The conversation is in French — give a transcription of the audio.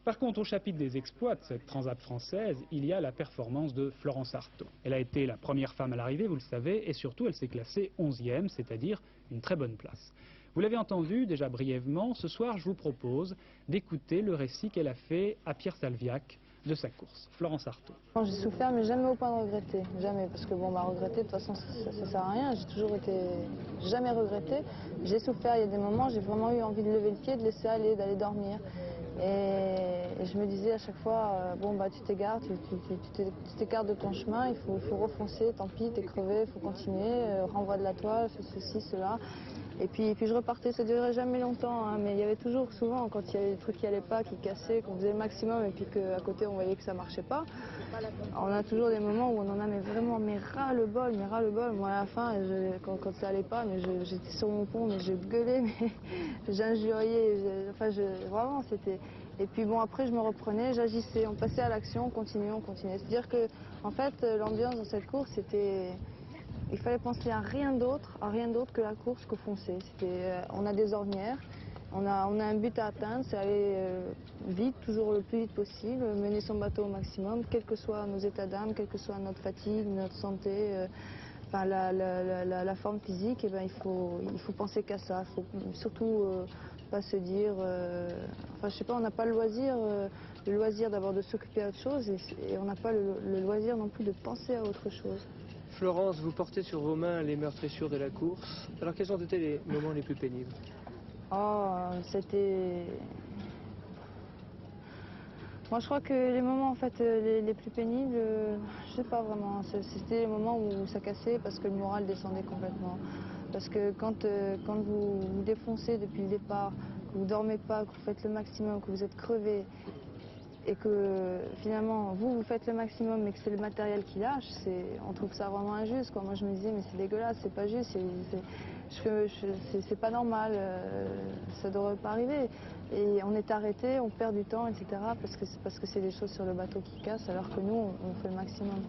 Par contre, au chapitre des exploits de cette transat française, il y a la performance de Florence Artaud. Elle a été la première femme à l'arrivée, vous le savez, et surtout elle s'est classée 11e, c'est-à-dire une très bonne place. Vous l'avez entendu déjà brièvement, ce soir je vous propose d'écouter le récit qu'elle a fait à Pierre Salviac de sa course. Florence Artaud. J'ai souffert, mais jamais au point de regretter, jamais, parce que bon, regretter, de toute façon, ça sert à rien, j'ai toujours été, jamais regretté. J'ai souffert, il y a des moments, j'ai vraiment eu envie de lever le pied, de laisser aller, d'aller dormir. Et je me disais à chaque fois, bon bah tu t'égares, tu t'écartes de ton chemin, il faut refoncer, tant pis, t'es crevé, il faut continuer, renvoie de la toile, fais ceci, cela. Et puis je repartais, ça durait jamais longtemps, hein, mais il y avait toujours, souvent, quand il y avait des trucs qui allaient pas, qui cassaient, qu'on faisait le maximum et puis qu'à côté on voyait que ça marchait pas, on a toujours des moments où on en a vraiment ras le bol, Moi à la fin, quand ça allait pas, mais j'étais sur mon pont, mais je gueulais, mais j'injuriais, vraiment c'était... Et puis bon, après je me reprenais, j'agissais, on passait à l'action, on continuait. C'est-à-dire que, en fait, l'ambiance dans cette course, c'était... Il fallait penser à rien d'autre que la course, que foncer. On a des ornières, on a un but à atteindre, c'est aller vite, toujours le plus vite possible, mener son bateau au maximum, quels que soient nos états d'âme, quelle que soit notre fatigue, notre santé, la forme physique, et ben, il faut penser qu'à ça. Il faut surtout pas se dire... je sais pas, on n'a pas le loisir d'abord de s'occuper à autre chose, et on n'a pas le loisir non plus de penser à autre chose. Florence, vous portez sur vos mains les meurtrissures de la course. Alors quels ont été les moments les plus pénibles? C'était... Moi je crois que les moments en fait les plus pénibles, je sais pas vraiment, c'était les moments où ça cassait parce que le moral descendait complètement. Parce que quand vous défoncez depuis le départ, que vous dormez pas, que vous faites le maximum, que vous êtes crevé, et que finalement vous faites le maximum mais que c'est le matériel qui lâche, on trouve ça vraiment injuste, quoi. Moi je me disais mais c'est dégueulasse, c'est pas juste, c'est pas normal, ça devrait pas arriver. Et on est arrêté, on perd du temps, etc. parce que c'est des choses sur le bateau qui cassent alors que nous on fait le maximum.